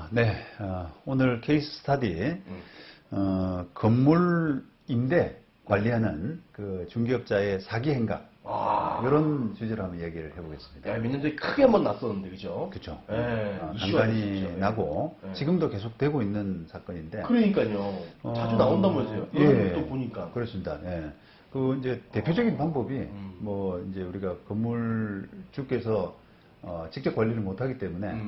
네. 오늘 케이스 스터디, 건물 임대 관리하는 그 중개업자의 사기 행각. 이런 주제로 한번 얘기를 해보겠습니다. 몇 년 전에 크게 한번 났었는데, 그죠? 그렇죠. 이슈가 난관이 됐었죠. 나고, 네. 지금도 계속 되고 있는 사건인데. 그러니까요. 자주 나온다면서요. 예. 또 보니까. 그렇습니다. 예. 그 이제 대표적인 방법이 뭐 이제 우리가 건물주께서 직접 관리를 못하기 때문에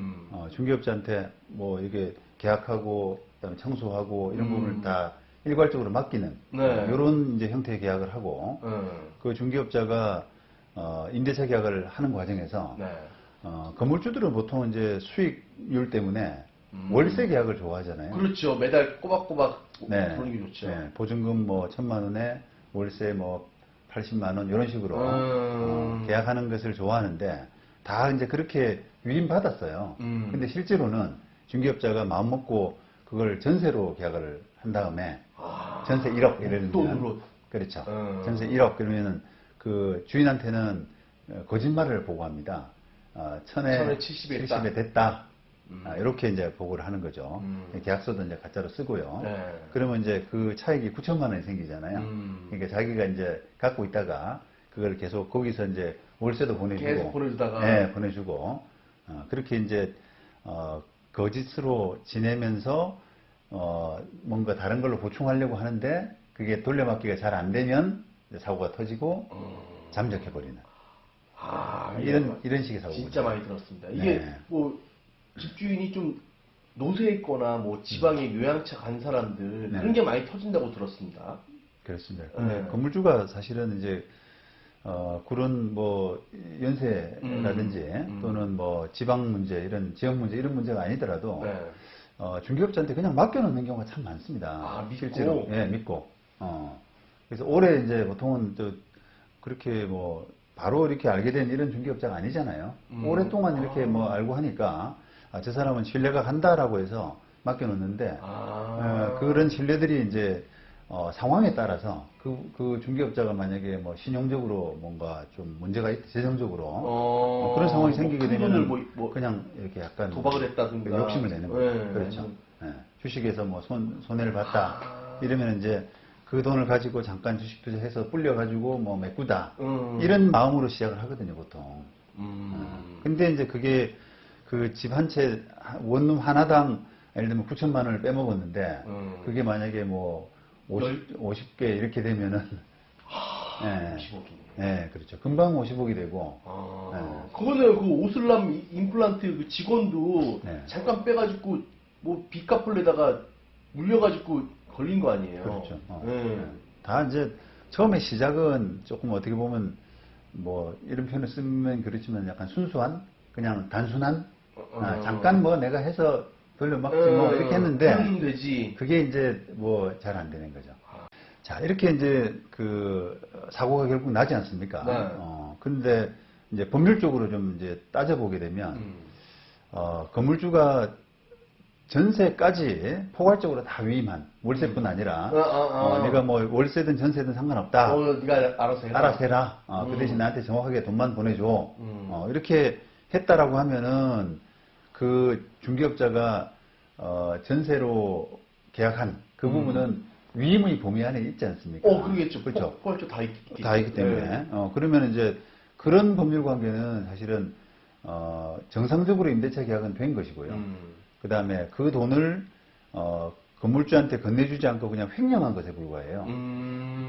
중개업자한테 뭐 이게 계약하고 그다음에 청소하고 이런 부분을 다 일괄적으로 맡기는 이런 이제 형태의 계약을 하고 그 중개업자가 임대차 계약을 하는 과정에서 건물주들은 보통 이제 수익률 때문에 월세 계약을 좋아하잖아요. 그렇죠. 매달 꼬박꼬박 보는 게 좋죠. 네, 보증금 뭐 1,000만 원에 월세 뭐 80만 원 이런 식으로 계약하는 것을 좋아하는데 다 이제 그렇게 위임받았어요. 근데 실제로는 중개업자가 마음 먹고 그걸 전세로 계약을 한 다음에 전세 1억 이러면 돈으로. 그렇죠. 전세 1억 그러면은 그 주인한테는 거짓말을 보고합니다. 천에 70에 됐다. 이렇게 이제 보고를 하는 거죠. 계약서도 이제 가짜로 쓰고요. 그러면 이제 그 차익이 9천만 원이 생기잖아요. 그러니까 자기가 이제 갖고 있다가 그걸 계속 거기서 이제 월세도 보내주고, 계속 보내주다가, 네, 보내주고, 그렇게 이제 거짓으로 지내면서 뭔가 다른 걸로 보충하려고 하는데 그게 돌려막기가 잘 안 되면 사고가 터지고 잠적해 버리는. 이런 식의 사고가 진짜 많이 들었습니다. 이게 뭐 집주인이 좀 노쇠 있거나 뭐 지방에 요양차 간 사람들 그런 게 많이 터진다고 들었습니다. 그렇습니다. 근데 건물주가 사실은 이제 그런 뭐 연세라든지 또는 뭐 지방 문제 이런 지역 문제 이런 문제가 아니더라도 중개업자한테 그냥 맡겨놓는 경우가 참 많습니다. 믿고? 실제로 믿고. 그래서 올해 이제 보통은 또 그렇게 뭐 바로 이렇게 알게 된 이런 중개업자가 아니잖아요. 오랫동안 이렇게 뭐 알고 하니까 저 사람은 신뢰가 간다라고 해서 맡겨놓는데 그런 신뢰들이 이제 상황에 따라서 그 중개업자가 만약에 뭐 신용적으로 뭔가 좀 문제가 있다, 재정적으로 그런 상황이 생기게 되면 그냥 이렇게 약간 도박을 했다든가 욕심을 내는 거죠. 그렇죠. 주식에서 뭐 손해를 봤다 이러면 이제 그 돈을 가지고 잠깐 주식 투자해서 불려가지고 뭐 메꾸다 이런 마음으로 시작을 하거든요, 보통. 근데 이제 그게 그 집 한 채 원룸 하나당 예를 들면 9천만 원을 빼먹었는데 그게 만약에 뭐 50개 이렇게 되면은 50억이네. 네, 그렇죠. 금방 50억이 되고. 그거는 그 오슬람 임플란트 그 직원도 잠깐 빼가지고 뭐 빚 갚으려다가 물려가지고 걸린 거 아니에요. 그렇죠. 다 이제 처음에 시작은 조금 어떻게 보면 뭐 이런 표현을 쓰면 그렇지만 약간 순수한 그냥 단순한 잠깐 뭐 내가 해서 돌려막지 뭐 이렇게 했는데 되지. 그게 이제 뭐 잘 안 되는 거죠. 자, 이렇게 이제 그 사고가 결국 나지 않습니까? 근데 이제 법률적으로 좀 이제 따져보게 되면 건물주가 전세까지 포괄적으로 다 위임한 월세뿐 아니라 내가 뭐 월세든 전세든 상관없다. 네가 알아서 해라. 그 대신 나한테 정확하게 돈만 보내줘. 이렇게 했다라고 하면은 그 중개업자가 전세로 계약한 그 부분은 위임의 범위 안에 있지 않습니까? 그러겠죠. 그렇죠. 포괄적 다 있기 때문에. 그러면 이제 그런 법률 관계는 사실은 정상적으로 임대차 계약은 된 것이고요. 그 다음에 그 돈을 건물주한테 건네주지 않고 그냥 횡령한 것에 불과해요.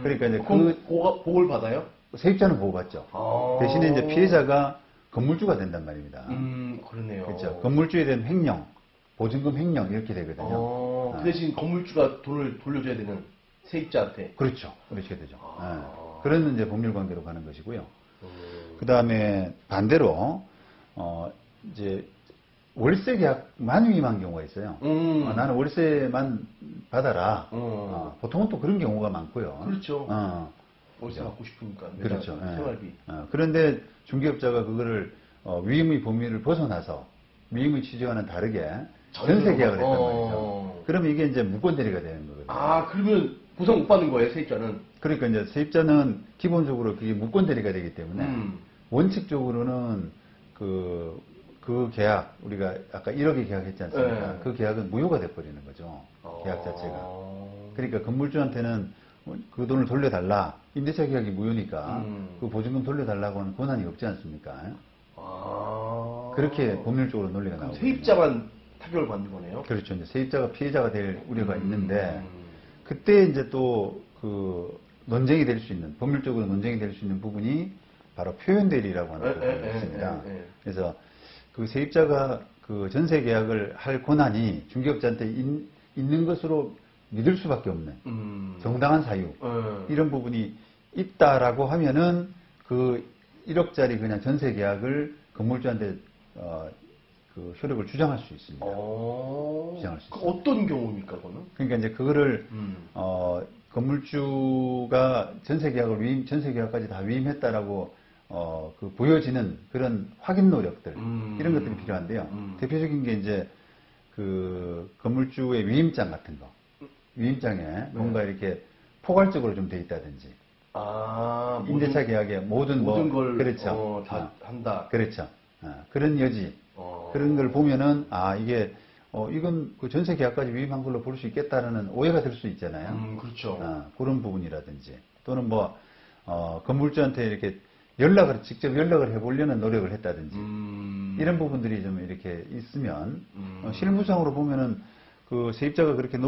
그러니까 이제 보호를 받아요? 세입자는 보호받죠. 대신에 이제 피해자가 건물주가 된단 말입니다. 그러네요. 그렇죠. 건물주에 대한 횡령, 보증금 횡령 이렇게 되거든요. 그 대신 건물주가 돈을 돌려줘야 되는 세입자한테. 그렇죠. 그렇게 되죠. 그런 이제 법률 관계로 가는 것이고요. 그 다음에 반대로 이제 월세 계약만 위임한 경우가 있어요. 나는 월세만 받아라. 보통은 또 그런 경우가 많고요. 그렇죠. 월세 받고 싶으니까. 그렇죠. 생활비. 그런데 중개업자가 그거를 위임의 범위를 벗어나서 위임의 취지와는 다르게 전세 계약을 했단 말이죠. 그러면 이게 이제 무권 대리가 되는 거거든요. 그러면 보상 못 받는 거예요, 세입자는? 그러니까 이제 세입자는 기본적으로 그게 무권 대리가 되기 때문에 원칙적으로는 그 그 계약, 우리가 아까 1억에 계약했지 않습니까? 네. 그 계약은 무효가 돼버리는 거죠. 계약 자체가. 그러니까 건물주한테는 그 돈을 돌려달라. 임대차 계약이 무효니까 그 보증금 돌려달라고 하는 권한이 없지 않습니까? 그렇게 법률적으로 논리가 나오고. 세입자만 타격을 받는 거네요? 그렇죠. 이제 세입자가 피해자가 될 우려가 있는데, 그때 이제 또 그 논쟁이 될 수 있는, 법률적으로 논쟁이 될 수 있는 부분이 바로 표현대리라고 하는 부분이 있습니다. 그래서 그 세입자가 그 전세 계약을 할 권한이 중개업자한테 있는 것으로 믿을 수밖에 없는 정당한 사유, 이런 부분이 있다라고 하면은 그 1억짜리 그냥 전세 계약을 건물주한테 그 효력을 주장할 수 있습니다. 주장할 수 있습니다. 어떤 경우입니까, 그거는? 그러니까 이제 그거를 건물주가 전세 계약까지 다 위임했다라고 그 보여지는 그런 확인 노력들, 이런 것들이 필요한데요. 대표적인 게 이제 그 건물주의 위임장 같은 거, 위임장에 뭔가 이렇게 포괄적으로 좀 돼 있다든지, 임대차 계약에 모든 걸 그렇죠. 다 한다. 그렇죠. 그런 여지, 그런 걸 보면은 이게 이건 그 전세 계약까지 위임한 걸로 볼 수 있겠다라는 오해가 들 수 있잖아요. 그렇죠. 그런 부분이라든지, 또는 뭐 건물주한테 이렇게 직접 연락을 해보려는 노력을 했다든지, 이런 부분들이 좀 이렇게 있으면 실무상으로 보면은 그 세입자가 그렇게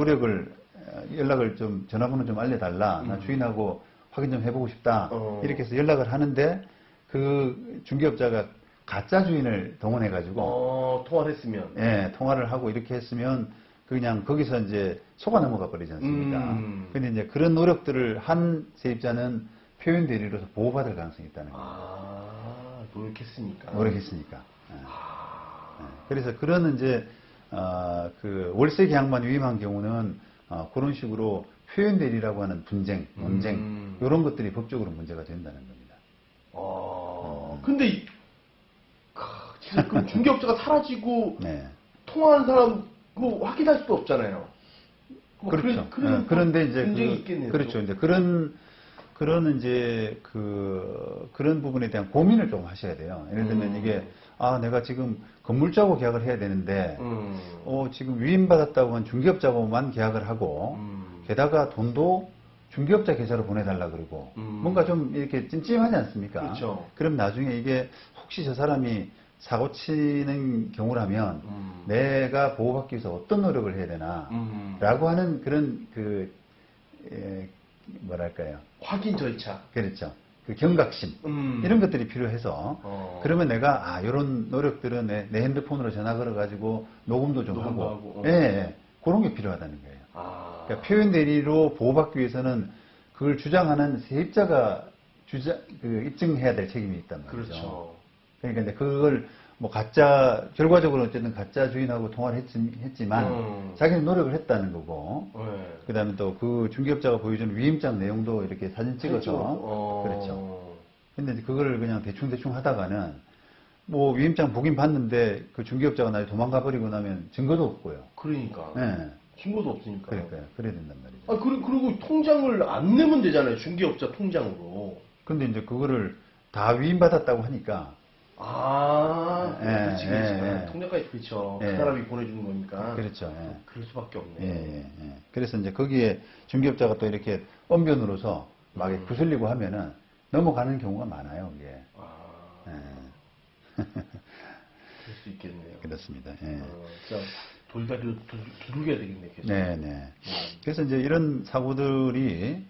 연락을 좀 전화번호 좀 알려달라, 나 주인하고 확인 좀 해보고 싶다, 이렇게 해서 연락을 하는데 그 중개업자가 가짜 주인을 동원해가지고 통화를 했으면, 예, 통화를 하고 이렇게 했으면 그냥 거기서 이제 속아 넘어가 버리지 않습니까? 근데 이제 그런 노력들을 한 세입자는 표현 대리로서 보호받을 가능성이 있다는 거예요. 노력했으니까. 예. 예. 그래서 그런 이제 그 월세 계약만 위임한 경우는 그런 식으로 표현 대리라고 하는 분쟁, 논쟁, 이런 것들이 법적으로 문제가 된다는 겁니다. 근데 진짜 그 중개업자가 사라지고 네. 통화한 사람 그거 확인할 수도 없잖아요. 그렇죠. 그런데 이제 분쟁이 있겠네요. 그렇죠. 이제 그런 이제 그런 부분에 대한 고민을 좀 하셔야 돼요. 예를 들면 이게 내가 지금 건물주하고 계약을 해야 되는데 지금 위임받았다고 한 중개업자하고만 계약을 하고 게다가 돈도 중개업자 계좌로 보내달라 그러고 뭔가 좀 이렇게 찜찜하지 않습니까? 그렇죠. 그럼 나중에 이게 혹시 저 사람이 사고 치는 경우라면 내가 보호받기 위해서 어떤 노력을 해야 되나 라고 하는 그런 뭐랄까요, 확인 절차. 그렇죠. 그 경각심 이런 것들이 필요해서 그러면 내가 이런 노력들은 내 핸드폰으로 전화 걸어가지고 녹음도 좀 하고 예, 그런 게 필요하다는 거예요. 그러니까 표현 대리로 보호받기 위해서는 그걸 주장하는 세입자가 입증해야 될 책임이 있단 말이죠. 그렇죠. 그러니까 이제 그걸 뭐 결과적으로 어쨌든 가짜 주인하고 통화를 했지만 자기는 노력을 했다는 거고, 그 다음에 또 그 중개업자가 보여주는 위임장 내용도 이렇게 사진 찍어서, 그렇죠. 근데 이제 그거를 그냥 대충 하다가는 뭐 위임장 보긴 봤는데 그 중개업자가 나중에 도망가 버리고 나면 증거도 없고요. 그러니까. 네. 증거도 없으니까. 그러니까요. 그래야 된단 말이죠. 그리고 통장을 안 내면 되잖아요. 중개업자 통장으로. 근데 이제 그거를 다 위임받았다고 하니까. 그렇지. 통장까지 그렇죠. 그 사람이 보내주는 거니까. 그렇죠. 그럴 수밖에 없네요. 그래서 이제 거기에 중개업자가 또 이렇게 언변으로서 막 구슬리고 하면은 넘어가는 경우가 많아요, 그게. 그럴 수 있겠네요. 그렇습니다. 진짜 돌다리로 두들겨야 되겠네요, 계속. 그래서 이제 이런 사고들이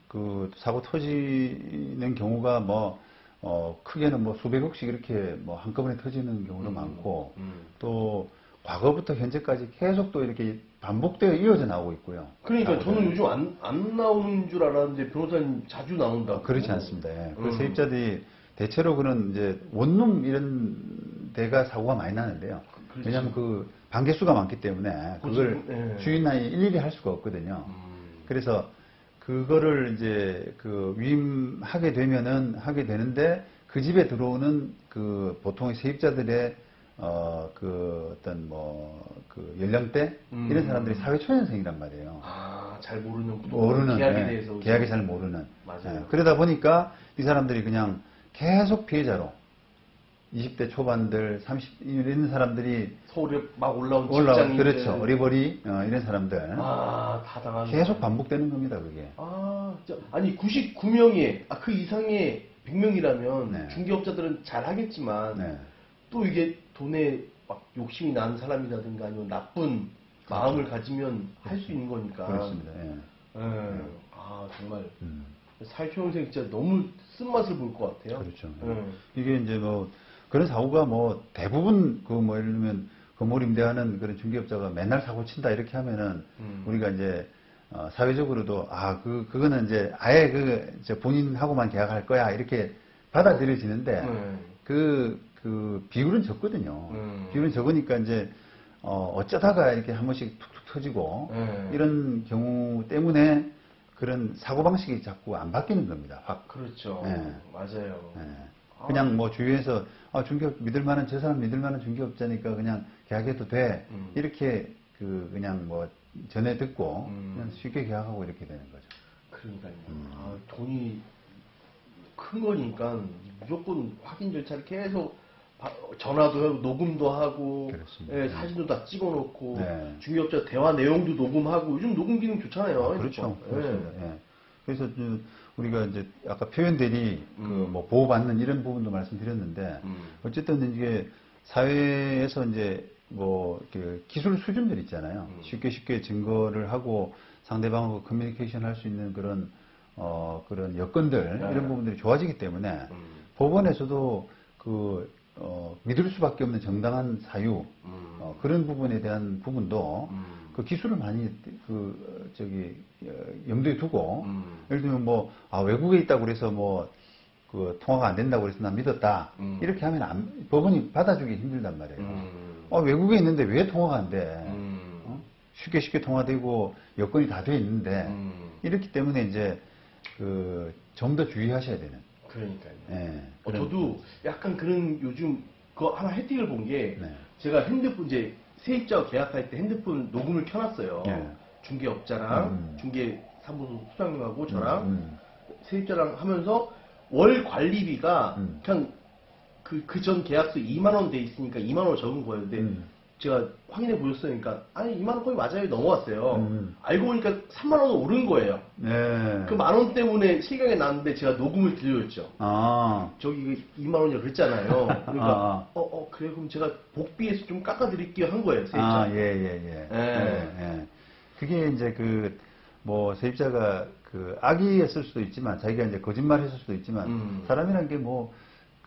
사고 터지는 경우가 크게는 수백억씩 이렇게 한꺼번에 터지는 경우도 많고, 또 과거부터 현재까지 계속 또 이렇게 반복되어 이어져 나오고 있고요. 그러니까 저는 요즘 안 나오는 줄 알았는데 변호사님 자주 나온다고. 그렇지 않습니다. 그 세입자들이 대체로 그런 이제 원룸 이런 데가 사고가 많이 나는데요. 왜냐하면 그 반개수가 많기 때문에 그걸 주인이 일일이 할 수가 없거든요. 그래서 그거를 이제 위임하게 되면은 하게 되는데 그 집에 들어오는 보통의 세입자들의 어떤 연령대 이런 사람들이 사회 초년생이란 말이에요. 잘 모르는 계약에 대해서 계약에 잘 모르는. 맞아요. 그러다 보니까 이 사람들이 그냥 계속 피해자로 20대 초반들, 30 이런 사람들이 서울에 막 올라온 직장인들. 그렇죠. 어리버리 이런 사람들. 다 당하는. 계속 반복되는 겁니다, 그게. 진짜. 아니 99명이 그 이상의 100명이라면 네. 중개업자들은 잘 하겠지만 네. 또 이게 돈에 막 욕심이 나는 사람이라든가 아니면 나쁜 마음을 가지면 할 수 있는 거니까. 그렇습니다. 예. 정말 사회초년생 진짜 너무 쓴맛을 볼 것 같아요. 그렇죠. 이게 이제 그런 사고가 대부분 예를 들면 건물 임대하는 그런 중개업자가 맨날 사고 친다 이렇게 하면은 우리가 이제 사회적으로도 그거는 이제 아예 이제 본인하고만 계약할 거야 이렇게 받아들여지는데 그 비율은 적거든요. 비율은 적으니까 이제 어쩌다가 이렇게 한 번씩 툭툭 터지고 이런 경우 때문에 그런 사고방식이 자꾸 안 바뀌는 겁니다. 그렇죠. 네. 맞아요. 네. 그냥 주위에서 중개업 믿을만한 저 사람 믿을만한 중개업자니까 그냥 계약해도 돼 이렇게 그냥 전에 듣고 그냥 쉽게 계약하고 이렇게 되는 거죠. 그러니까요. 돈이 큰 거니까 무조건 확인 절차를 계속 전화도 하고 녹음도 하고 사진도 다 찍어놓고 중개업자 대화 내용도 녹음하고 요즘 녹음 기능 좋잖아요. 그렇죠. 그렇습니다. 예. 그래서 우리가 이제 아까 표현 대리 보호받는 이런 부분도 말씀드렸는데 어쨌든 이게 사회에서 이제 기술 수준들 있잖아요. 쉽게 증거를 하고 상대방하고 커뮤니케이션 할 수 있는 그런 여건들 이런 부분들이 좋아지기 때문에 법원에서도 믿을 수밖에 없는 정당한 사유 그런 부분에 대한 부분도 그 기술을 많이 염두에 두고 예를 들면 외국에 있다고 그래서 통화가 안 된다고 그래서 난 믿었다 이렇게 하면 법원이 받아주기 힘들단 말이에요. 외국에 있는데 왜 통화가 안 돼? 쉽게 통화되고 여건이 다 돼 있는데 이렇기 때문에 이제 좀 더 주의하셔야 되는. 그러니까요. 네, 저도 약간 그런 요즘 하나 혜택을 본 게 제가 핸드폰 이제 세입자와 계약할 때 핸드폰 녹음을 켜놨어요. 중개업자랑 중개사무소 소장님하고 저랑 세입자랑 하면서 월 관리비가 그냥 그 전 계약서 2만 원 돼 있으니까 2만 원 적은 거였는데 제가 확인해 보셨어요. 그러니까 2만 원 거의 맞아요. 넘어왔어요. 알고 보니까 3만 원 오른 거예요. 그 만 원 때문에 실경에 났는데 제가 녹음을 들려줬죠. 저기 2만 원이라고 그랬잖아요. 그러니까 그래 그럼 제가 복비에서 좀 깎아드릴게요 한 거예요. 세입자. 그게 이제 세입자가 악의였을 수도 있지만 자기가 이제 거짓말했을 수도 있지만 사람이란 게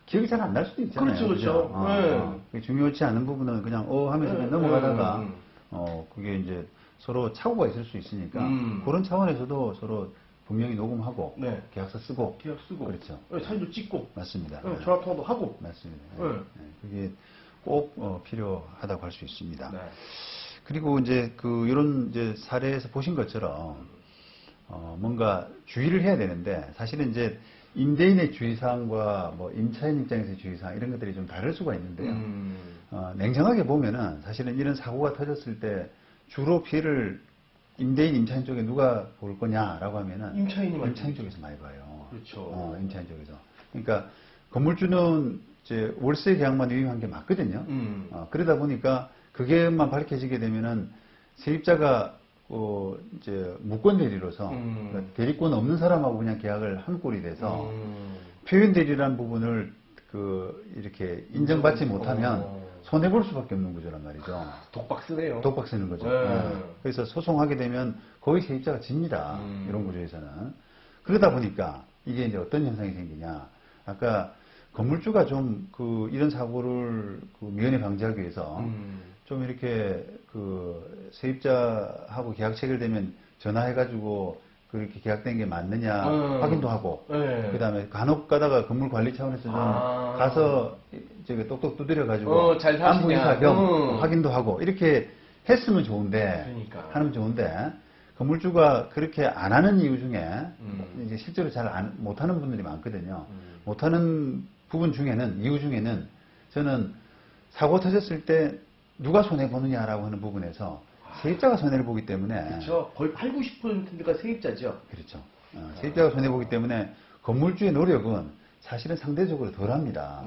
기억이 잘 안 날 수도 있잖아요. 그렇죠. 중요치 않은 부분은 그냥 하면서 그냥 넘어가다가 그게 이제 서로 착오가 있을 수 있으니까 그런 차원에서도 서로 분명히 녹음하고 계약서 쓰고 그렇죠. 사진도 찍고 맞습니다. 전화 통화도 하고 맞습니다. 그게 꼭 필요하다고 할 수 있습니다. 그리고 이제 이런 이제 사례에서 보신 것처럼 뭔가 주의를 해야 되는데 사실은 이제 임대인의 주의사항과 임차인 입장에서의 주의사항 이런 것들이 좀 다를 수가 있는데요. 냉정하게 보면은 사실은 이런 사고가 터졌을 때 주로 피해를 임대인, 임차인 쪽에 누가 볼 거냐라고 하면은 임차인 쪽에서 많이 봐요. 그렇죠. 임차인 쪽에서. 그러니까 건물주는 이제 월세 계약만 위임한 게 맞거든요. 그러다 보니까 그게만 밝혀지게 되면은 세입자가 이제 무권 대리로서 그러니까 대리권 없는 사람하고 그냥 계약을 한 꼴이 돼서 표현 대리라는 부분을 이렇게 인정받지 못하면 손해 볼 수밖에 없는 구조란 말이죠. 독박 쓰네요. 독박 쓰는 거죠. 그래서 소송하게 되면 거의 세입자가 집니다. 이런 구조에서는. 그러다 보니까 이게 이제 어떤 현상이 생기냐. 아까 건물주가 좀 이런 사고를 미연에 방지하기 위해서 좀 이렇게 세입자하고 계약 체결되면 전화해가지고 그렇게 계약된 게 맞느냐 확인도 하고 그 다음에 간혹 가다가 건물 관리 차원에서 좀 가서 똑똑 두드려가지고 안부 인사 겸 확인도 하고 이렇게 했으면 좋은데 하면 좋은데 건물주가 그렇게 안 하는 이유 중에 이제 실제로 잘 못하는 분들이 많거든요. 못하는 부분 중에는 이유 중에는 저는 사고 터졌을 때 누가 손해보느냐라고 하는 부분에서 세입자가 손해를 보기 때문에 그렇죠. 거의 80~90%가 세입자죠. 그렇죠. 세입자가 손해보기 때문에 건물주의 노력은 사실은 상대적으로 덜합니다.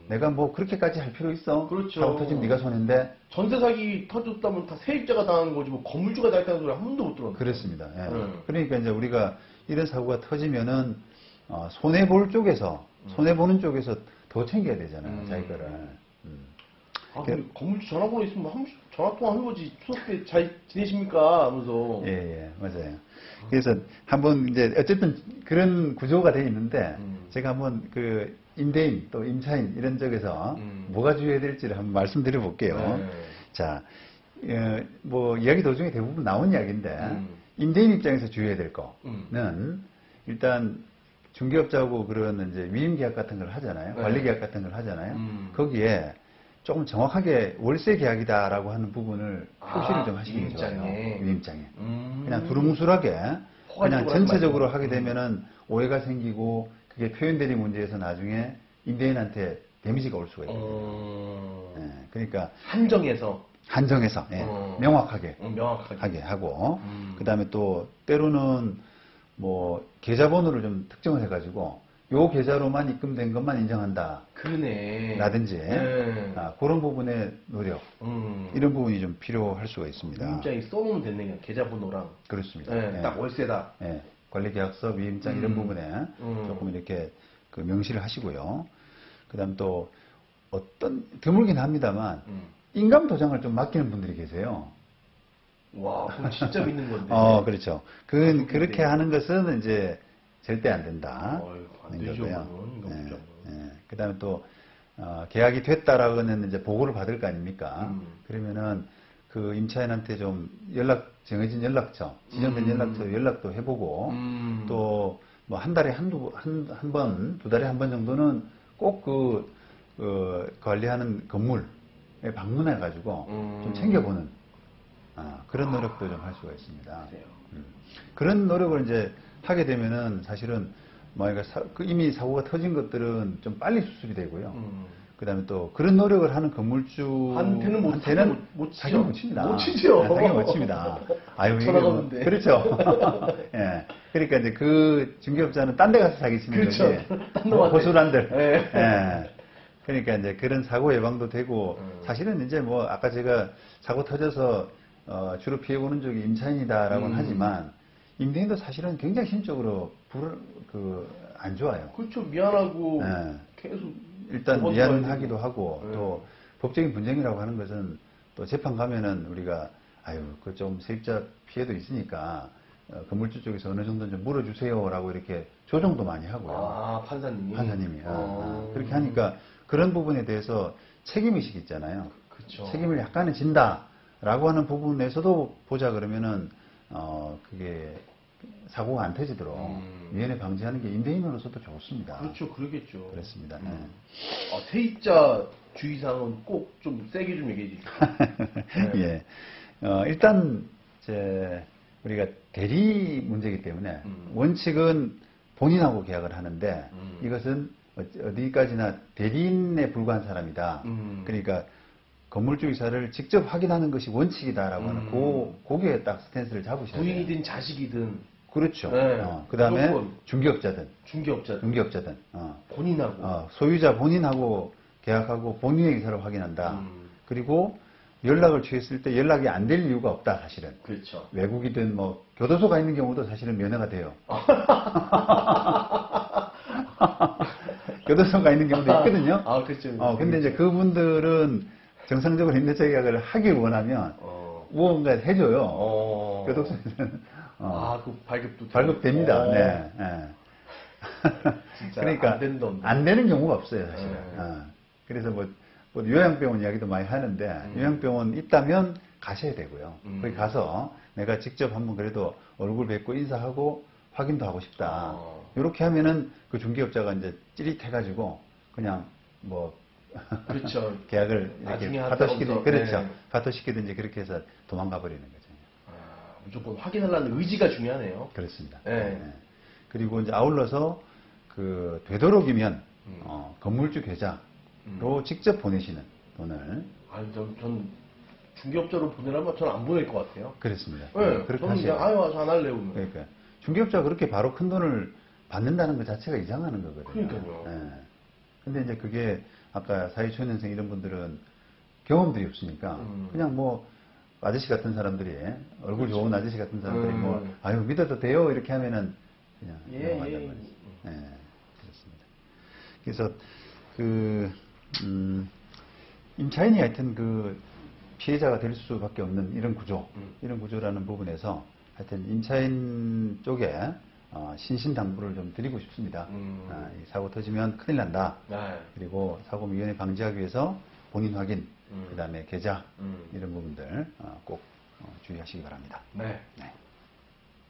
내가 뭐 그렇게까지 할 필요 있어? 그렇죠. 사고 터지면 네가 손해인데. 전세 사기 터졌다면 다 세입자가 당하는 거지 뭐 건물주가 당했다는 소리 한 번도 못 들었는데. 그렇습니다. 예. 그러니까 이제 우리가 이런 사고가 터지면은 손해 볼 쪽에서 손해 보는 쪽에서 더 챙겨야 되잖아요. 자기 거를. 아, 근데 건물주 전화번호 있으면 전화 통화 해보지. 추석 때 잘 지내십니까? 하면서. 예, 맞아요. 그래서 한번 이제 어쨌든 그런 구조가 돼 있는데 제가 한번 그 임대인 또 임차인 이런 쪽에서 뭐가 주의해야 될지를 한번 말씀드려 볼게요. 네. 자, 뭐 이야기 도중에 대부분 나온 이야기인데 임대인 입장에서 주의해야 될 거는 일단 중개업자하고 그런 이제 위임 계약 같은 걸 하잖아요. 네. 관리 계약 같은 걸 하잖아요. 거기에 조금 정확하게 월세 계약이다라고 하는 부분을 표시를 좀 하시는 게 좋아요. 위임장에. 그냥 두루뭉술하게 그냥 전체적으로 하게 되면은 오해가 생기고 그게 표현되는 문제에서 나중에 임대인한테 데미지가 올 수가 있거든요. 예, 그러니까 한정해서 예, 명확하게 하게 하고 그 다음에 또 때로는 뭐 계좌번호를 좀 특정을 해가지고 요 계좌로만 입금된 것만 인정한다. 그러네. 라든지 그런 부분의 노력 이런 부분이 좀 필요할 수가 있습니다. 위임장에 써놓으면 됐네요. 계좌번호랑. 그렇습니다. 네, 예. 딱 월세다. 예. 관리계약서, 위임장 이런 부분에 조금 이렇게 그 명시를 하시고요. 그다음 또 어떤 드물긴 합니다만 인감 도장을 좀 맡기는 분들이 계세요. 와, 그건 진짜 믿는 건데. 그렇죠. 그렇게 하는 것은 이제 절대 안 된다. 안 되죠, 그건. 그다음에 또 계약이 됐다라고는 이제 보고를 받을 거 아닙니까? 그러면은 그 임차인한테 좀 정해진 연락처, 지정된 연락처 연락도 해보고 또 뭐 한 달에 한 번, 두 달에 한 번 정도는 꼭 관리하는 건물에 방문해가지고 좀 챙겨보는 그런 노력도 좀 할 수가 있습니다. 그런 노력을 이제 하게 되면은 사실은 이미 사고가 터진 것들은 좀 빨리 수습이 되고요. 그다음에 또 그런 노력을 하는 건물주한테는 못 사기 못 칩니다. 못 치죠. 사기 못 칩니다. 아유, 전화가 오는데. 그렇죠. 예. 그러니까 이제 그 중개업자는 딴 데 가서 사기 치는 그렇죠. 거지. 호수란들. 네. 예. 그러니까 이제 그런 사고 예방도 되고 사실은 이제 뭐 아까 제가 사고 터져서 주로 피해보는 쪽이 임차인이다라고는 하지만 임대인도 사실은 굉장히 심적으로 안 좋아요. 그렇죠. 미안하고 네. 계속 일단 미안하기도 하고 또 법적인 분쟁이라고 하는 것은 또 재판 가면은 우리가 그 좀 세입자 피해도 있으니까 건물주 쪽에서 어느 정도 좀 물어주세요라고 이렇게 조정도 많이 하고요. 판사님이 그렇게 하니까 그런 부분에 대해서 책임의식이 있잖아요. 그쵸. 책임을 약간은 진다라고 하는 부분에서도 보자 그러면은 그게 사고가 안 터지도록 미연에 방지하는 게 임대인으로서도 좋습니다. 그렇죠, 그러겠죠. 그렇습니다. 세입자 주의사항은 꼭 좀 세게 좀 얘기해 주시죠. 예. 일단 우리가 대리 문제이기 때문에 원칙은 본인하고 계약을 하는데 이것은 어디까지나 대리인에 불과한 사람이다. 그러니까 건물주 이사를 직접 확인하는 것이 원칙이다라고 하는 거기에 딱 스탠스를 잡으셔야 돼요. 부인이든 자식이든. 그렇죠. 네. 그 다음에 중개업자든. 본인하고. 소유자 본인하고 계약하고 본인의 이사를 확인한다. 그리고 연락을 취했을 때 연락이 안 될 이유가 없다, 사실은. 그렇죠. 외국이든 뭐 교도소가 있는 경우도 사실은 면허가 돼요. 교도소가 있는 경우도 있거든요. 그렇죠. 근데 이제 그분들은 정상적으로 임대차 계약을 하길 원하면 무언가 해줘요. 교도소에서는. 그 발급도 발급됩니다. 네. 그러니까 안 되는 경우가 없어요, 사실은. 그래서 뭐 요양병원 이야기도 많이 하는데 요양병원 있다면 가셔야 되고요. 거기 가서 내가 직접 한번 그래도 얼굴 뵙고 인사하고 확인도 하고 싶다. 이렇게 하면은 그 중개업자가 이제 찌릿해가지고 그냥 뭐 그렇죠. 계약을 이렇게 파토시키든지 파토시키든지 그렇게 해서 도망가 버리는 거죠. 무조건 확인하려는 의지가 중요하네요. 그렇습니다. 네. 그리고 이제 아울러서 되도록이면 건물주 계좌로 직접 보내시는 돈을. 전 중개업자로 보내라면 전 안 보낼 것 같아요. 그렇습니다. 네, 그렇게 저는 그냥 저 안 할래요. 그러니까 중개업자가 그렇게 바로 큰 돈을 받는다는 것 자체가 이상하는 거거든요. 그러니까요. 예. 근데 이제 그게 아까 사회초년생 이런 분들은 경험들이 없으니까 그냥 뭐 아저씨 같은 사람들이 얼굴 좋은 아저씨 같은 사람들이 뭐 아유 믿어도 돼요 이렇게 하면은 그냥 넘어간단 말이죠. 예, 그렇습니다. 그래서 그 임차인이 하여튼 그 피해자가 될 수밖에 없는 이런 구조, 이런 구조라는 부분에서 하여튼 임차인 쪽에 신신당부를 좀 드리고 싶습니다. 이 사고 터지면 큰일 난다. 네. 그리고 사고 미연에 방지하기 위해서 본인 확인, 그 다음에 계좌 이런 부분들 꼭 주의하시기 바랍니다. 네. 네.